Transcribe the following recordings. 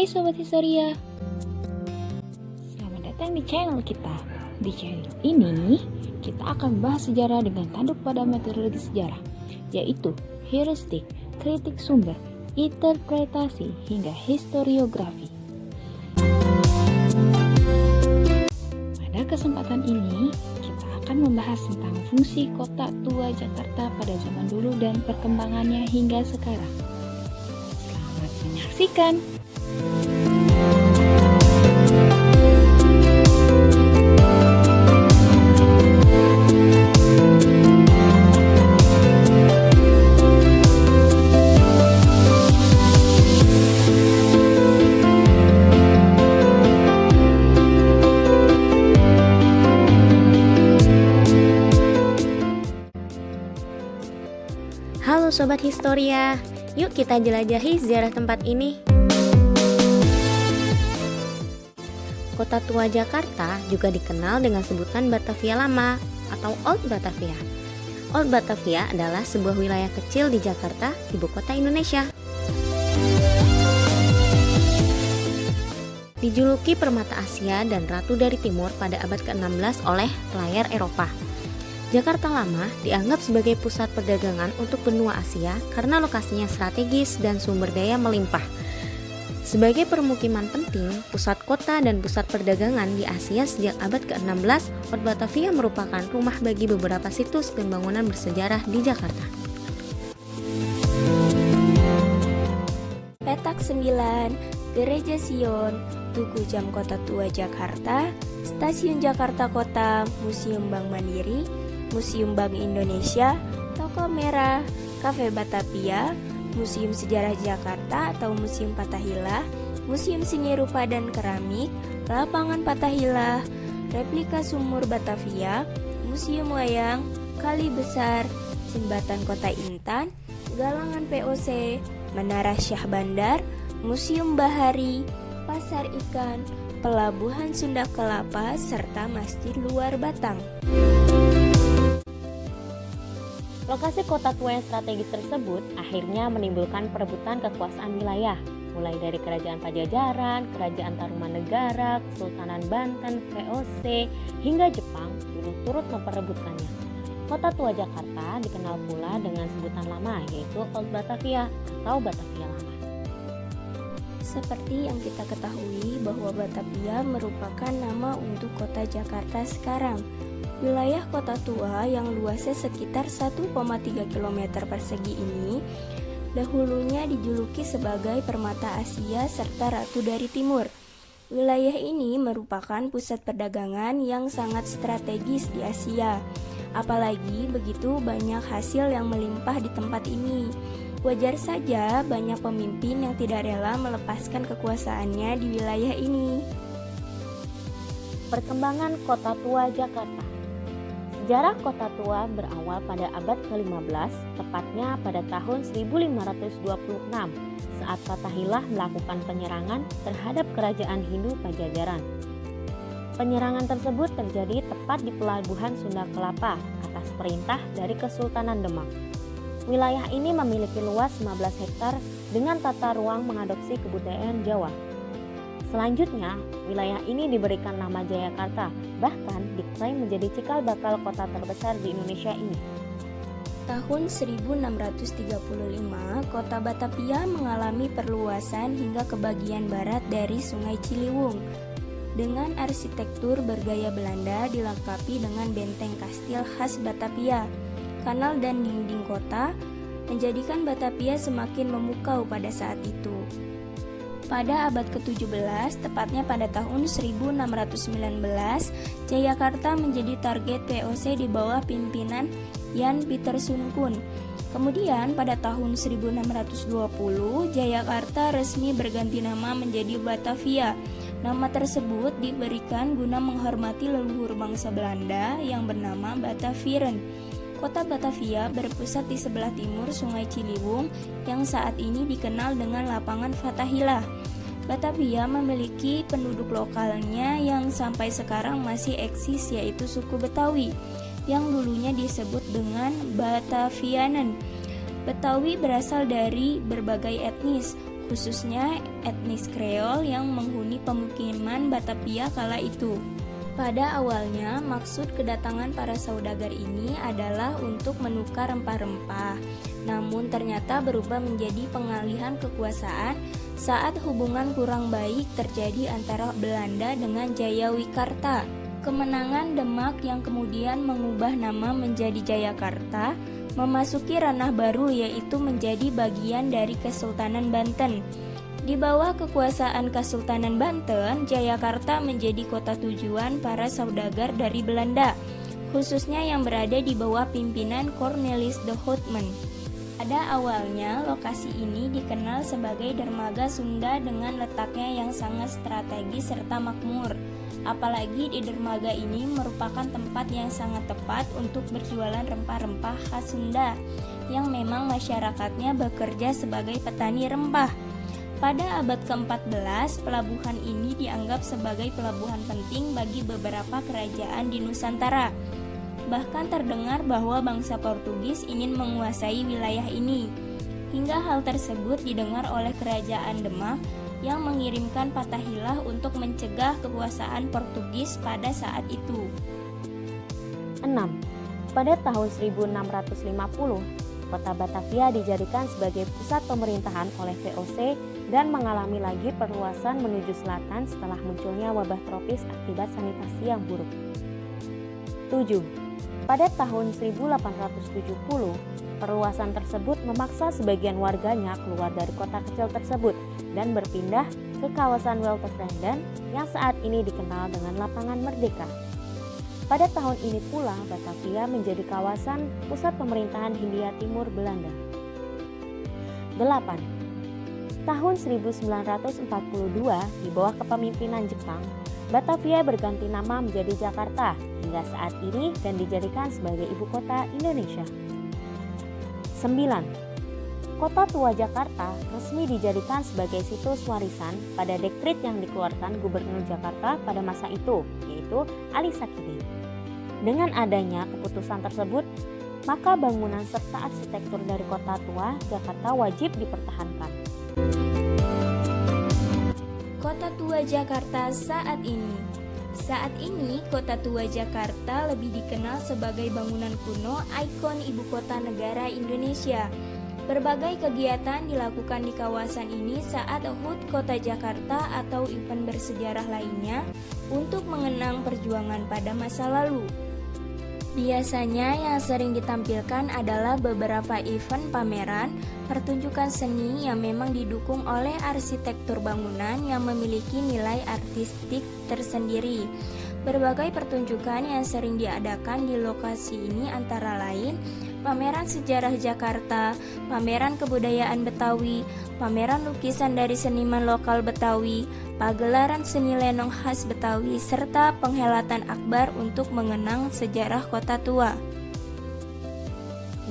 Hai Sobat Historia, selamat datang di channel kita. Di channel ini, kita akan bahas sejarah dengan tanduk pada metodologi sejarah, yaitu heuristik, kritik sumber, interpretasi, hingga historiografi. Pada kesempatan ini, kita akan membahas tentang fungsi kota tua Jakarta pada zaman dulu dan perkembangannya hingga sekarang. Selamat menyaksikan! Halo Sobat Historia, yuk kita jelajahi sejarah tempat ini. Kota tua Jakarta juga dikenal dengan sebutan Batavia Lama atau Old Batavia. Old Batavia adalah sebuah wilayah kecil di Jakarta, ibu kota Indonesia. Dijuluki Permata Asia dan Ratu dari Timur pada abad ke-16 oleh pelayar Eropa. Jakarta Lama dianggap sebagai pusat perdagangan untuk benua Asia karena lokasinya strategis dan sumber daya melimpah. Sebagai permukiman penting, pusat kota dan pusat perdagangan di Asia sejak abad ke-16, Old Batavia merupakan rumah bagi beberapa situs dan bangunan bersejarah di Jakarta. Petak 9, Gereja Sion, Tugu Jam Kota Tua Jakarta, Stasiun Jakarta Kota, Museum Bank Mandiri, Museum Bank Indonesia, Toko Merah, Cafe Batavia, Museum Sejarah Jakarta atau Museum Fathahillah, Museum Seni Rupa dan Keramik, Lapangan Fathahillah, replika Sumur Batavia, Museum Wayang, Kali Besar, Jembatan Kota Intan, Galangan POC, Menara Syah Bandar, Museum Bahari, Pasar Ikan, Pelabuhan Sunda Kelapa, serta Masjid Luar Batang. Lokasi kota tua yang strategis tersebut akhirnya menimbulkan perebutan kekuasaan wilayah, mulai dari Kerajaan Pajajaran, Kerajaan Tarumanegara, Kesultanan Banten, VOC, hingga Jepang turut memperebutkannya. Kota tua Jakarta dikenal pula dengan sebutan lama, yaitu Old Batavia atau Batavia Lama. Seperti yang kita ketahui bahwa Batavia merupakan nama untuk kota Jakarta sekarang. Wilayah kota tua yang luasnya sekitar 1,3 km persegi ini dahulunya dijuluki sebagai Permata Asia serta Ratu dari Timur. Wilayah ini merupakan pusat perdagangan yang sangat strategis di Asia. Apalagi begitu banyak hasil yang melimpah di tempat ini. Wajar saja banyak pemimpin yang tidak rela melepaskan kekuasaannya di wilayah ini. Perkembangan kota tua Jakarta. Sejarah kota tua berawal pada abad ke-15, tepatnya pada tahun 1526, saat Fathahillah melakukan penyerangan terhadap kerajaan Hindu Pajajaran. Penyerangan tersebut terjadi tepat di Pelabuhan Sunda Kelapa atas perintah dari Kesultanan Demak. Wilayah ini memiliki luas 15 hektar dengan tata ruang mengadopsi kebudayaan Jawa. Selanjutnya, wilayah ini diberikan nama Jayakarta, bahkan diklaim menjadi cikal bakal kota terbesar di Indonesia ini. Tahun 1635, kota Batavia mengalami perluasan hingga ke bagian barat dari Sungai Ciliwung. Dengan arsitektur bergaya Belanda dilengkapi dengan benteng kastil khas Batavia, kanal dan dinding kota, menjadikan Batavia semakin memukau pada saat itu. Pada abad ke-17, tepatnya pada tahun 1619, Jayakarta menjadi target VOC di bawah pimpinan Jan Pieterszoon Koen. Kemudian pada tahun 1620, Jayakarta resmi berganti nama menjadi Batavia. Nama tersebut diberikan guna menghormati leluhur bangsa Belanda yang bernama Batavieren. Kota Batavia berpusat di sebelah timur Sungai Ciliwung yang saat ini dikenal dengan Lapangan Fathahillah. Batavia memiliki penduduk lokalnya yang sampai sekarang masih eksis, yaitu suku Betawi yang dulunya disebut dengan Batavianen. Betawi berasal dari berbagai etnis. khususnya etnis Kreol yang menghuni pemukiman Batavia kala itu. Pada awalnya, maksud kedatangan para saudagar ini adalah untuk menukar rempah-rempah, namun ternyata berubah menjadi pengalihan kekuasaan saat hubungan kurang baik terjadi antara Belanda dengan Jayawikarta. Kemenangan Demak yang kemudian mengubah nama menjadi Jayakarta memasuki ranah baru, yaitu menjadi bagian dari Kesultanan Banten. Di bawah kekuasaan Kesultanan Banten, Jayakarta menjadi kota tujuan para saudagar dari Belanda, khususnya yang berada di bawah pimpinan Cornelis de Houtman. Pada awalnya, lokasi ini dikenal sebagai dermaga Sunda dengan letaknya yang sangat strategis serta makmur. Apalagi di dermaga ini merupakan tempat yang sangat tepat untuk berjualan rempah-rempah khas Sunda, yang memang masyarakatnya bekerja sebagai petani rempah. Pada abad ke-14, pelabuhan ini dianggap sebagai pelabuhan penting bagi beberapa kerajaan di Nusantara. Bahkan terdengar bahwa bangsa Portugis ingin menguasai wilayah ini. Hingga hal tersebut didengar oleh kerajaan Demak yang mengirimkan Fathaillah untuk mencegah kekuasaan Portugis pada saat itu. 6. Pada tahun 1650, kota Batavia dijadikan sebagai pusat pemerintahan oleh VOC dan mengalami lagi perluasan menuju selatan setelah munculnya wabah tropis akibat sanitasi yang buruk. 7. Pada tahun 1870, perluasan tersebut memaksa sebagian warganya keluar dari kota kecil tersebut dan berpindah ke kawasan Weltevreden yang saat ini dikenal dengan Lapangan Merdeka. Pada tahun ini pula Batavia menjadi kawasan pusat pemerintahan Hindia Timur Belanda. 8. Tahun 1942, di bawah kepemimpinan Jepang, Batavia berganti nama menjadi Jakarta hingga saat ini dan dijadikan sebagai ibu kota Indonesia. 9. Kota tua Jakarta resmi dijadikan sebagai situs warisan pada dekrit yang dikeluarkan Gubernur Jakarta pada masa itu, yaitu Ali Sakidi. Dengan adanya keputusan tersebut, maka bangunan serta arsitektur dari kota tua Jakarta wajib dipertahankan. Kota tua Jakarta saat ini. Saat ini, kota tua Jakarta lebih dikenal sebagai bangunan kuno ikon ibu kota negara Indonesia. Berbagai kegiatan dilakukan di kawasan ini saat HUT Kota Jakarta atau event bersejarah lainnya untuk mengenang perjuangan pada masa lalu. Biasanya yang sering ditampilkan adalah beberapa event pameran, pertunjukan seni yang memang didukung oleh arsitektur bangunan yang memiliki nilai artistik tersendiri. Berbagai pertunjukan yang sering diadakan di lokasi ini antara lain pameran sejarah Jakarta, pameran kebudayaan Betawi, pameran lukisan dari seniman lokal Betawi, pagelaran seni lenong khas Betawi, serta penghelatan akbar untuk mengenang sejarah kota tua.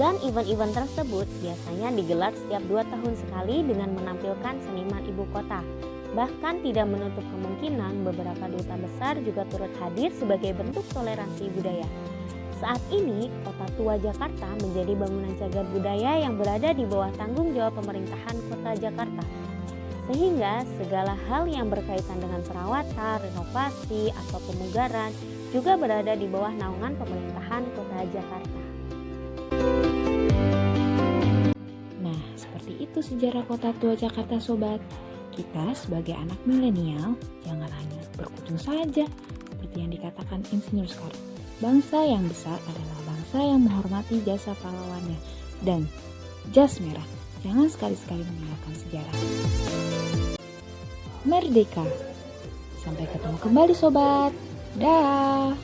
Dan event-event tersebut biasanya digelar setiap 2 tahun sekali dengan menampilkan seniman ibu kota. Bahkan tidak menutup kemungkinan beberapa duta besar juga turut hadir sebagai bentuk toleransi budaya. Saat ini, Kota Tua Jakarta menjadi bangunan cagar budaya yang berada di bawah tanggung jawab pemerintahan Kota Jakarta. Sehingga segala hal yang berkaitan dengan perawatan, renovasi, atau pemugaran juga berada di bawah naungan pemerintahan Kota Jakarta. Nah, seperti itu sejarah Kota Tua Jakarta, Sobat. Kita sebagai anak milenial jangan hanya berkunjung saja seperti yang dikatakan Insinyur Soekarno. Bangsa yang besar adalah bangsa yang menghormati jasa pahlawannya dan jas merah. Jangan sekali-sekali meninggalkan sejarah. Merdeka. Sampai ketemu kembali, Sobat. Dah.